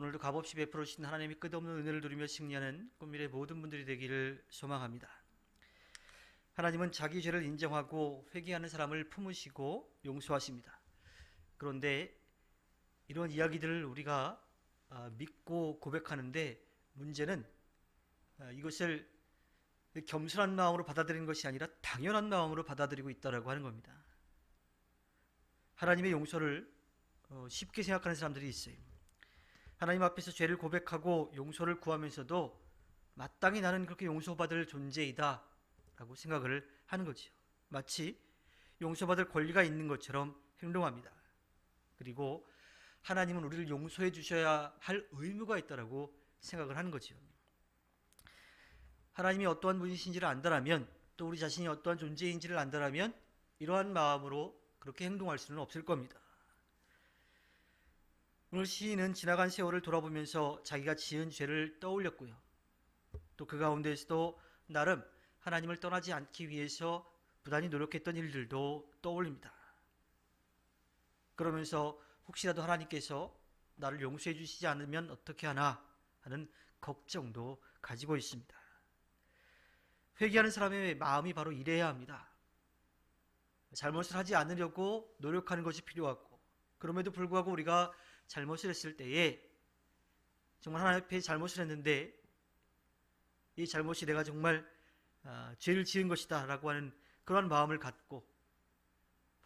오늘도 값없이 베풀어 주신 하나님의 끝없는 은혜를 누리며 승리하는 꿈미래 모든 분들이 되기를 소망합니다. 하나님은 자기 죄를 인정하고 회개하는 사람을 품으시고 용서하십니다. 그런데 이런 이야기들을 우리가 믿고 고백하는데 문제는 이것을 겸손한 마음으로 받아들이는 것이 아니라 당연한 마음으로 받아들이고 있다고 하는 겁니다. 하나님의 용서를 쉽게 생각하는 사람들이 있어요. 하나님 앞에서 죄를 고백하고 용서를 구하면서도 마땅히 나는 그렇게 용서받을 존재이다 라고 생각을 하는 거죠. 마치 용서받을 권리가 있는 것처럼 행동합니다. 그리고 하나님은 우리를 용서해 주셔야 할 의무가 있다고 생각을 하는 거죠. 하나님이 어떠한 분이신지를 안다라면, 또 우리 자신이 어떠한 존재인지를 안다라면 이러한 마음으로 그렇게 행동할 수는 없을 겁니다. 오늘 시인은 지나간 세월을 돌아보면서 자기가 지은 죄를 떠올렸고요. 또 그 가운데에서도 나름 하나님을 떠나지 않기 위해서 부단히 노력했던 일들도 떠올립니다. 그러면서 혹시라도 하나님께서 나를 용서해 주시지 않으면 어떻게 하나 하는 걱정도 가지고 있습니다. 회개하는 사람의 마음이 바로 이래야 합니다. 잘못을 하지 않으려고 노력하는 것이 필요하고, 그럼에도 불구하고 우리가 잘못을 했을 때에 정말 하나님 앞에 잘못을 했는데 이 잘못이 내가 정말 죄를 지은 것이다 라고 하는 그런 마음을 갖고,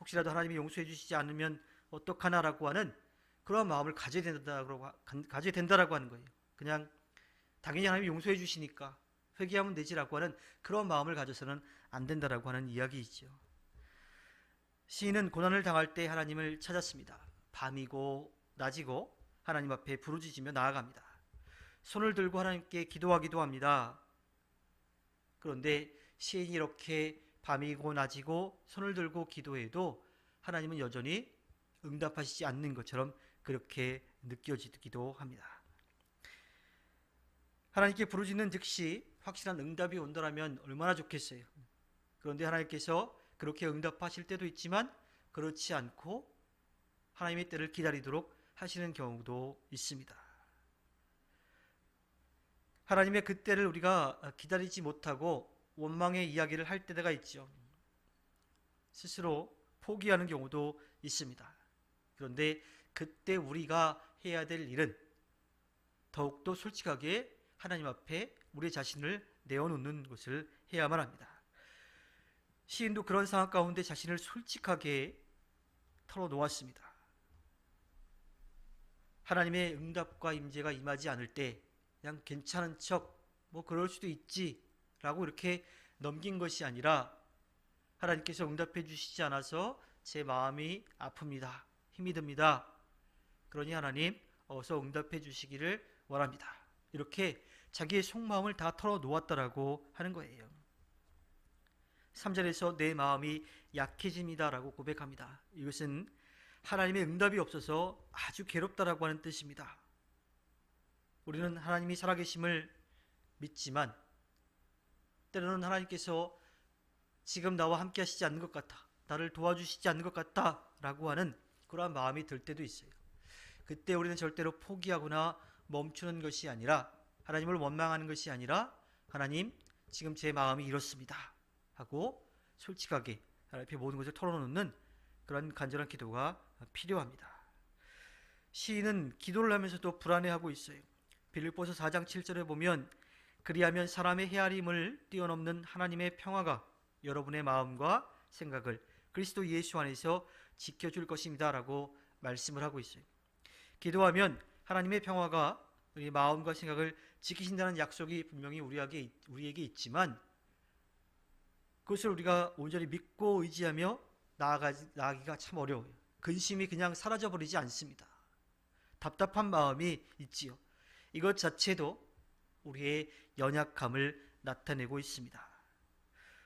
혹시라도 하나님이 용서해 주시지 않으면 어떡하나 라고 하는 그런 마음을 가져야 된다라고 하는 거예요. 그냥 당연히 하나님이 용서해 주시니까 회개하면 되지라고 하는 그런 마음을 가져서는 안 된다라고 하는 이야기이죠. 시인은 고난을 당할 때 하나님을 찾았습니다. 밤이고 낮이고 하나님 앞에 부르짖으며 나아갑니다. 손을 들고 하나님께 기도하기도 합니다. 그런데 시인이 이렇게 밤이고 낮이고 손을 들고 기도해도 하나님은 여전히 응답하시지 않는 것처럼 그렇게 느껴지기도 합니다. 하나님께 부르짖는 즉시 확실한 응답이 온다면 얼마나 좋겠어요. 그런데 하나님께서 그렇게 응답하실 때도 있지만 그렇지 않고 하나님의 때를 기다리도록 하시는 경우도 있습니다. 하나님의 그 때를 우리가 기다리지 못하고 원망의 이야기를 할 때가 있죠. 스스로 포기하는 경우도 있습니다. 그런데 그때 우리가 해야 될 일은 더욱더 솔직하게 하나님 앞에 우리 자신을 내어놓는 것을 해야만 합니다. 시인도 그런 상황 가운데 자신을 솔직하게 털어놓았습니다. 하나님의 응답과 임재가 임하지 않을 때 그냥 괜찮은 척 뭐 그럴 수도 있지 라고 이렇게 넘긴 것이 아니라, 하나님께서 응답해 주시지 않아서 제 마음이 아픕니다. 힘이 듭니다. 그러니 하나님 어서 응답해 주시기를 원합니다. 이렇게 자기의 속마음을 다 털어놓았다라고 하는 거예요. 3절에서 내 마음이 약해집니다 라고 고백합니다. 이것은 하나님의 응답이 없어서 아주 괴롭다라고 하는 뜻입니다. 우리는 하나님이 살아계심을 믿지만 때로는 하나님께서 지금 나와 함께 하시지 않는 것 같아, 나를 도와주시지 않는 것 같다 라고 하는 그러한 마음이 들 때도 있어요. 그때 우리는 절대로 포기하거나 멈추는 것이 아니라, 하나님을 원망하는 것이 아니라, 하나님 지금 제 마음이 이렇습니다 하고 솔직하게 하나님 앞에 모든 것을 털어놓는 그런 간절한 기도가 필요합니다. 시인은 기도를 하면서도 불안해하고 있어요. 빌립보서 4장 7절에 보면 그리하면 사람의 헤아림을 뛰어넘는 하나님의 평화가 여러분의 마음과 생각을 그리스도 예수 안에서 지켜줄 것입니다 라고 말씀을 하고 있어요. 기도하면 하나님의 평화가 우리 마음과 생각을 지키신다는 약속이 분명히 우리에게 있지만, 그것을 우리가 온전히 믿고 의지하며 나아가기가 참 어려워요. 근심이 그냥 사라져버리지 않습니다. 답답한 마음이 있지요. 이것 자체도 우리의 연약함을 나타내고 있습니다.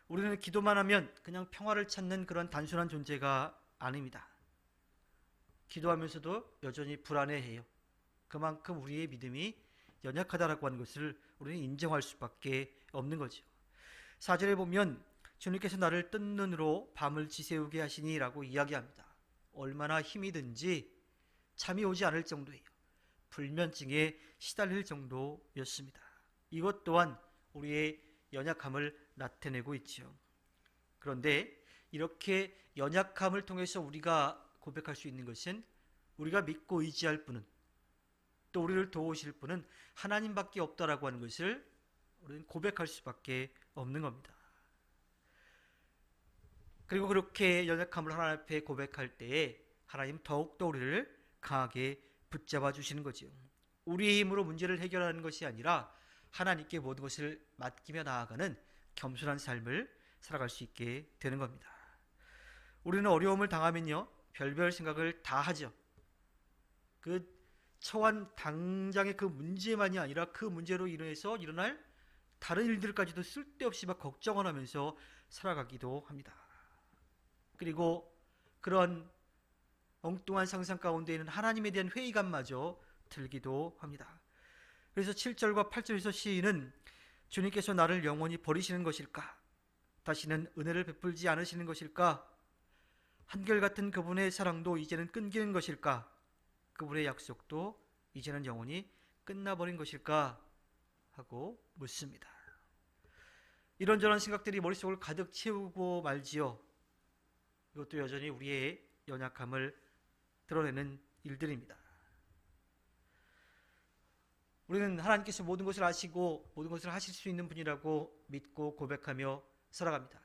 우리는 기도만 하면 그냥 평화를 찾는 그런 단순한 존재가 아닙니다. 기도하면서도 여전히 불안해해요. 그만큼 우리의 믿음이 연약하다라고 하는 것을 우리는 인정할 수밖에 없는 거죠. 4절에 보면 주님께서 나를 뜬 눈으로 밤을 지새우게 하시니 라고 이야기합니다. 얼마나 힘이 든지 잠이 오지 않을 정도예요. 불면증에 시달릴 정도였습니다. 이것 또한 우리의 연약함을 나타내고 있지요. 그런데 이렇게 연약함을 통해서 우리가 고백할 수 있는 것은 우리가 믿고 의지할 분은, 또 우리를 도우실 분은 하나님밖에 없다라고 하는 것을 우리는 고백할 수밖에 없는 겁니다. 그리고 그렇게 연약함을 하나님 앞에 고백할 때에 하나님 더욱더 우리를 강하게 붙잡아 주시는 거지요. 우리의 힘으로 문제를 해결하는 것이 아니라 하나님께 모든 것을 맡기며 나아가는 겸손한 삶을 살아갈 수 있게 되는 겁니다. 우리는 어려움을 당하면요, 별별 생각을 다 하죠. 그 처한 당장의 그 문제만이 아니라 그 문제로 인해서 일어날 다른 일들까지도 쓸데없이 막 걱정을 하면서 살아가기도 합니다. 그리고 그런 엉뚱한 상상 가운데에는 하나님에 대한 회의감마저 들기도 합니다. 그래서 7절과 8절에서 시인은 주님께서 나를 영원히 버리시는 것일까? 다시는 은혜를 베풀지 않으시는 것일까? 한결같은 그분의 사랑도 이제는 끊기는 것일까? 그분의 약속도 이제는 영원히 끝나버린 것일까? 하고 묻습니다. 이런저런 생각들이 머릿속을 가득 채우고 말지요. 이것도 여전히 우리의 연약함을 드러내는 일들입니다. 우리는 하나님께서 모든 것을 아시고 모든 것을 하실 수 있는 분이라고 믿고 고백하며 살아갑니다.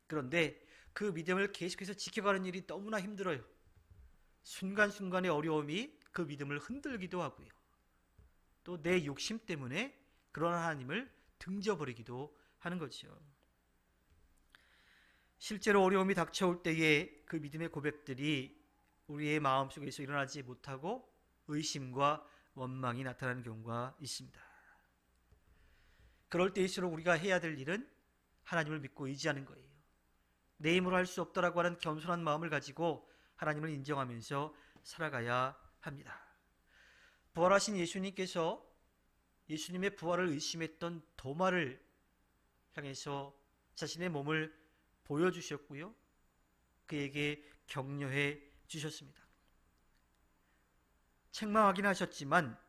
그런데 그 믿음을 계속해서 지켜가는 일이 너무나 힘들어요. 순간순간의 어려움이 그 믿음을 흔들기도 하고요. 또 내 욕심 때문에 그런 하나님을 등져버리기도 하는 거죠. 실제로 어려움이 닥쳐올 때에 그 믿음의 고백들이 우리의 마음속에서 일어나지 못하고 의심과 원망이 나타나는 경우가 있습니다. 그럴 때일수록 우리가 해야 될 일은 하나님을 믿고 의지하는 거예요. 내 힘으로 할 수 없다라고 하는 겸손한 마음을 가지고 하나님을 인정하면서 살아가야 합니다. 부활하신 예수님께서 예수님의 부활을 의심했던 도마를 향해서 자신의 몸을 보여주셨고요. 그에게 격려해 주셨습니다. 책망하긴 하셨지만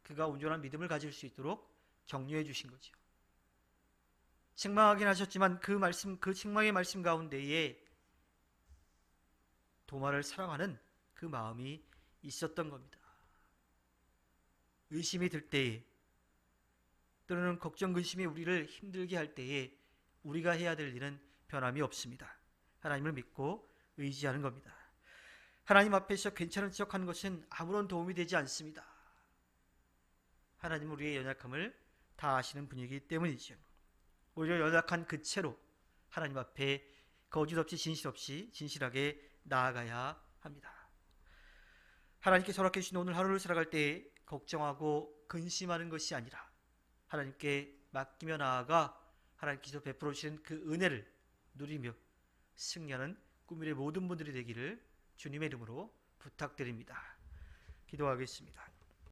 그가 온전한 믿음을 가질 수 있도록 격려해 주신 거죠. 책망하긴 하셨지만 그 책망의 말씀 가운데에 도마를 사랑하는 그 마음이 있었던 겁니다. 의심이 들 때에, 또는 걱정 근심이 우리를 힘들게 할 때에 우리가 해야 될 일은 변함이 없습니다. 하나님을 믿고 의지하는 겁니다. 하나님 앞에서 괜찮은 척하는 것은 아무런 도움이 되지 않습니다. 하나님은 우리의 연약함을 다 아시는 분이기 때문이죠. 오히려 연약한 그 채로 하나님 앞에 거짓 없이 진실 없이 진실하게 나아가야 합니다. 하나님께 허락해 주신 오늘 하루를 살아갈 때 걱정하고 근심하는 것이 아니라 하나님께 맡기며 나아가 하나님께서 베풀어 주시는 그 은혜를 누리며 승리하는 꿈일의 모든 분들이 되기를 주님의 이름으로 부탁드립니다. 기도하겠습니다.